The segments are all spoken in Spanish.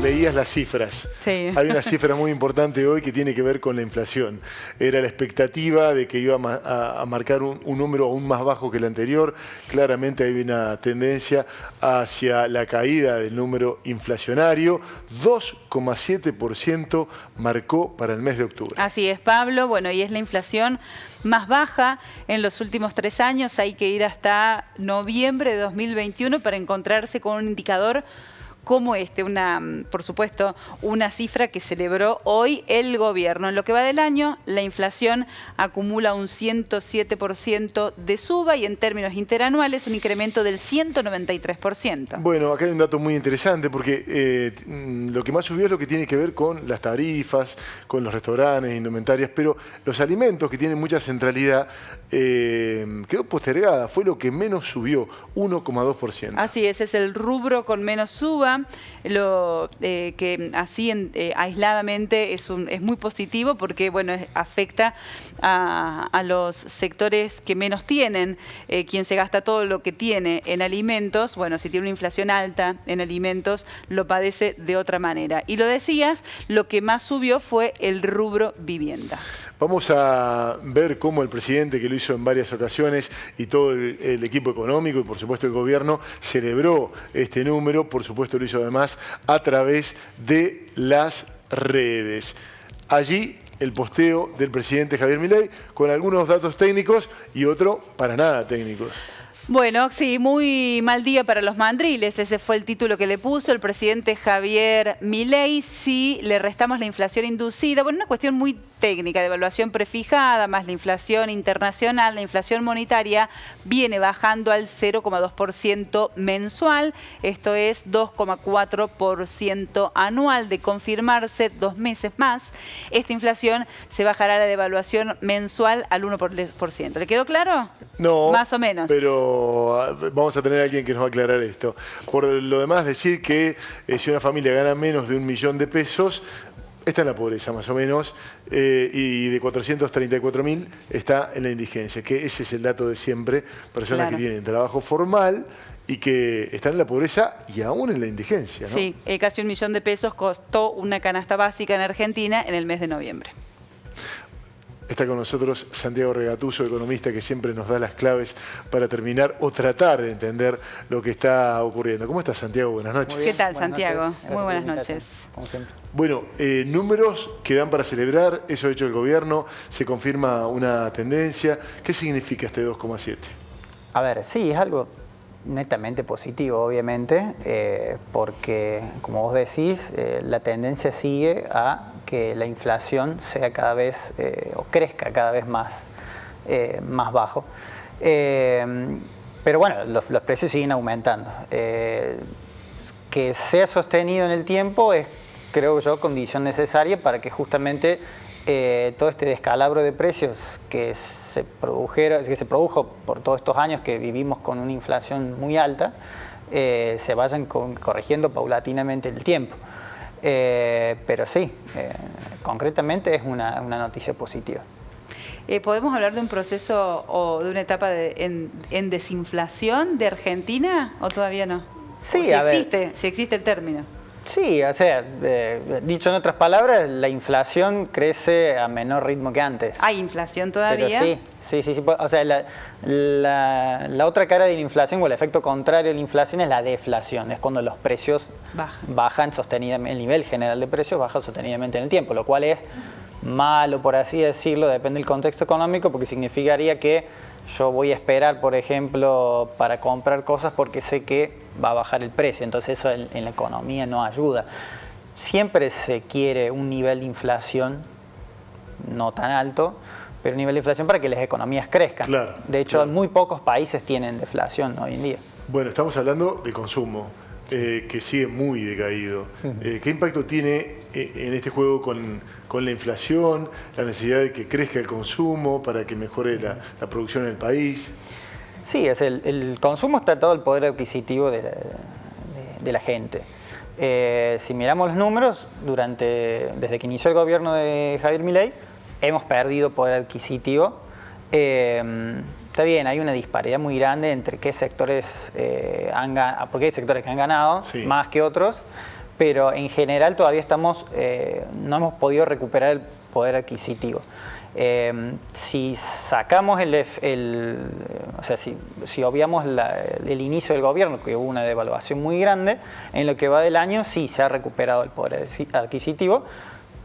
leías las cifras. Sí. Hay una cifra muy importante hoy que tiene que ver con la inflación. Era la expectativa de que iba a marcar un número aún más bajo que el anterior. Claramente hay una tendencia hacia la caída del número inflacionario. 2,7% marcó para el mes de octubre. Así es, Pablo. Bueno, y es la inflación más baja en los últimos 3 años. Hay que ir hasta noviembre de 2021 para encontrarse con un indicador como este, por supuesto, una cifra que celebró hoy el gobierno. En lo que va del año, la inflación acumula un 107% de suba y en términos interanuales un incremento del 193%. Bueno, acá hay un dato muy interesante porque lo que más subió es lo que tiene que ver con las tarifas, con los restaurantes, indumentarias, pero los alimentos, que tienen mucha centralidad, quedó postergada, fue lo que menos subió, 1,2%. Así es el rubro con menos suba. Lo que así aisladamente es muy positivo porque bueno, afecta a los sectores que menos tienen. Quien se gasta todo lo que tiene en alimentos, bueno, si tiene una inflación alta en alimentos, lo padece de otra manera. Y lo decías, lo que más subió fue el rubro vivienda. Vamos a ver cómo el presidente, que lo hizo en varias ocasiones, y todo el equipo económico y por supuesto el gobierno, celebró este número. Por supuesto lo hizo además a través de las redes. Allí el posteo del presidente Javier Milei con algunos datos técnicos y otro para nada técnicos. Bueno, sí, muy mal día para los mandriles, ese fue el título que le puso el presidente Javier Milei. Si le restamos la inflación inducida, bueno, una cuestión muy técnica de evaluación prefijada, más la inflación internacional, la inflación monetaria viene bajando al 0,2% mensual, esto es 2,4% anual. De confirmarse 2 meses más, esta inflación se bajará la devaluación mensual al 1%. ¿Le quedó claro? No, más o menos. Pero vamos a tener a alguien que nos va a aclarar esto. Por lo demás, decir que si una familia gana menos de 1 millón de pesos, está en la pobreza más o menos, y de 434.000 está en la indigencia, que ese es el dato de siempre, personas que tienen trabajo formal y que están en la pobreza y aún en la indigencia, ¿no? Sí, casi 1 millón de pesos costó una canasta básica en Argentina en el mes de noviembre. Está con nosotros Santiago Regatuso, economista, que siempre nos da las claves para terminar o tratar de entender lo que está ocurriendo. ¿Cómo estás, Santiago? Buenas noches. ¿Qué tal, Santiago? Muy buenas noches. Como siempre. Bueno, números que dan para celebrar, eso ha hecho el gobierno, se confirma una tendencia. ¿Qué significa este 2,7? A ver, sí, es algo netamente positivo, obviamente, porque, como vos decís, la tendencia sigue a que la inflación sea cada vez, o crezca cada vez más bajo. Pero bueno, los precios siguen aumentando. Que sea sostenido en el tiempo es, creo yo, condición necesaria para que justamente todo este descalabro de precios que se produjo por todos estos años que vivimos con una inflación muy alta, se vayan corrigiendo paulatinamente en el tiempo. Pero sí, concretamente es una noticia positiva. ¿Podemos hablar de un proceso o de una etapa en desinflación de Argentina o todavía no? Sí, si existe el término. Sí, o sea, dicho en otras palabras, la inflación crece a menor ritmo que antes. ¿Hay inflación todavía? Pero sí. O sea, la otra cara de la inflación o el efecto contrario de la inflación es la deflación. Es cuando los precios bajan sostenidamente, el nivel general de precios baja sostenidamente en el tiempo, lo cual es malo, por así decirlo, depende del contexto económico, porque significaría que yo voy a esperar, por ejemplo, para comprar cosas porque sé que va a bajar el precio, entonces eso en la economía no ayuda. Siempre se quiere un nivel de inflación no tan alto, pero un nivel de inflación para que las economías crezcan. Claro, de hecho, muy pocos países tienen deflación hoy en día. Bueno, estamos hablando de consumo, que sigue muy decaído. ¿Qué impacto tiene en este juego con la inflación, la necesidad de que crezca el consumo para que mejore la producción en el país? Sí, el consumo está todo el poder adquisitivo de la gente. Si miramos los números, desde que inició el gobierno de Javier Milei, hemos perdido poder adquisitivo. Está bien, hay una disparidad muy grande entre qué sectores porque hay sectores que han ganado más que otros, pero en general todavía no hemos podido recuperar el poder adquisitivo. Si sacamos o sea, si obviamos el inicio del gobierno, que hubo una devaluación muy grande, en lo que va del año sí se ha recuperado el poder adquisitivo,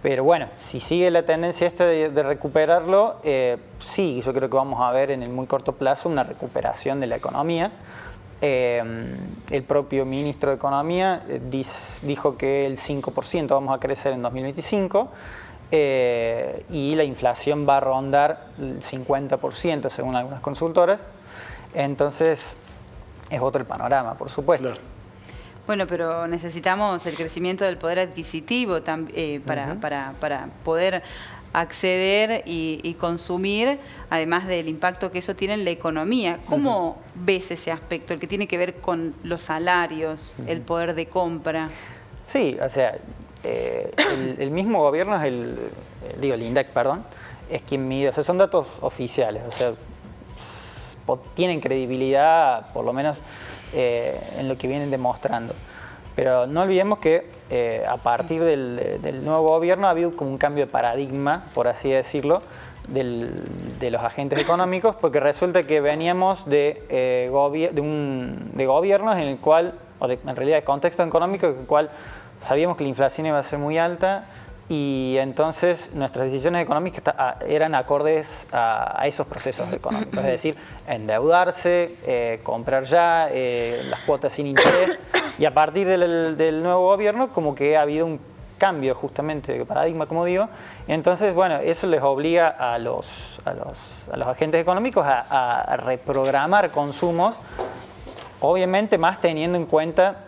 pero bueno, si sigue la tendencia de recuperarlo, sí, yo creo que vamos a ver en el muy corto plazo una recuperación de la economía. El propio ministro de Economía dijo que el 5% vamos a crecer en 2025, y la inflación va a rondar el 50% según algunas consultoras. Entonces es otro el panorama, por supuesto. Claro. Bueno, pero necesitamos el crecimiento del poder adquisitivo para poder acceder y consumir, además del impacto que eso tiene en la economía. ¿Cómo ves ese aspecto, el que tiene que ver con los salarios, el poder de compra? Sí, o sea, el mismo gobierno es el INDEC, perdón, es quien mide, o sea, son datos oficiales, o sea, tienen credibilidad, por lo menos en lo que vienen demostrando. Pero no olvidemos que a partir del nuevo gobierno ha habido como un cambio de paradigma, por así decirlo, de los agentes económicos, porque resulta que veníamos de gobiernos en el cual, en realidad de contexto económico, en el cual sabíamos que la inflación iba a ser muy alta, y entonces nuestras decisiones económicas eran acordes a esos procesos económicos, es decir, endeudarse, comprar ya, las cuotas sin interés, y a partir del nuevo gobierno como que ha habido un cambio justamente de paradigma, como digo, y entonces, bueno, eso les obliga a los agentes económicos a reprogramar consumos, obviamente más teniendo en cuenta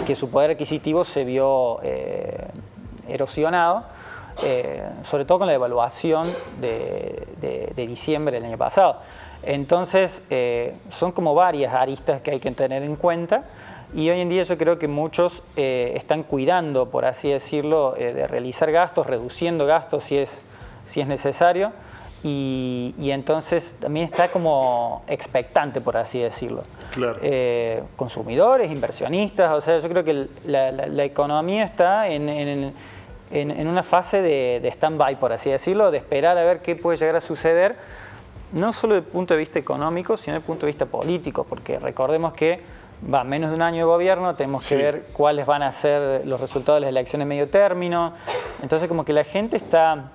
que su poder adquisitivo se vio erosionado, sobre todo con la devaluación de diciembre del año pasado. Entonces, son como varias aristas que hay que tener en cuenta, y hoy en día yo creo que muchos están cuidando, por así decirlo, de realizar gastos, reduciendo gastos si es necesario, y entonces también está como expectante, por así decirlo. Claro. Consumidores, inversionistas, o sea, yo creo que la economía está en una fase de stand-by, por así decirlo, de esperar a ver qué puede llegar a suceder, no solo desde el punto de vista económico, sino desde el punto de vista político, porque recordemos que va menos de un año de gobierno, tenemos que ver cuáles van a ser los resultados de las elecciones medio término, entonces como que la gente está,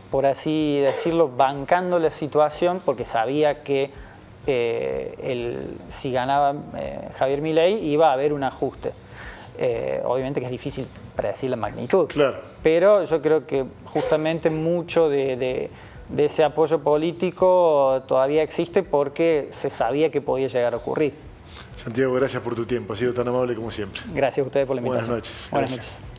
por así decirlo, bancando la situación porque sabía que si ganaba Javier Milei iba a haber un ajuste. Obviamente que es difícil predecir la magnitud, claro, pero yo creo que justamente mucho de ese apoyo político todavía existe porque se sabía que podía llegar a ocurrir. Santiago, gracias por tu tiempo, has sido tan amable como siempre. Gracias a ustedes por la invitación. Buenas noches. Buenas Gracias. noches.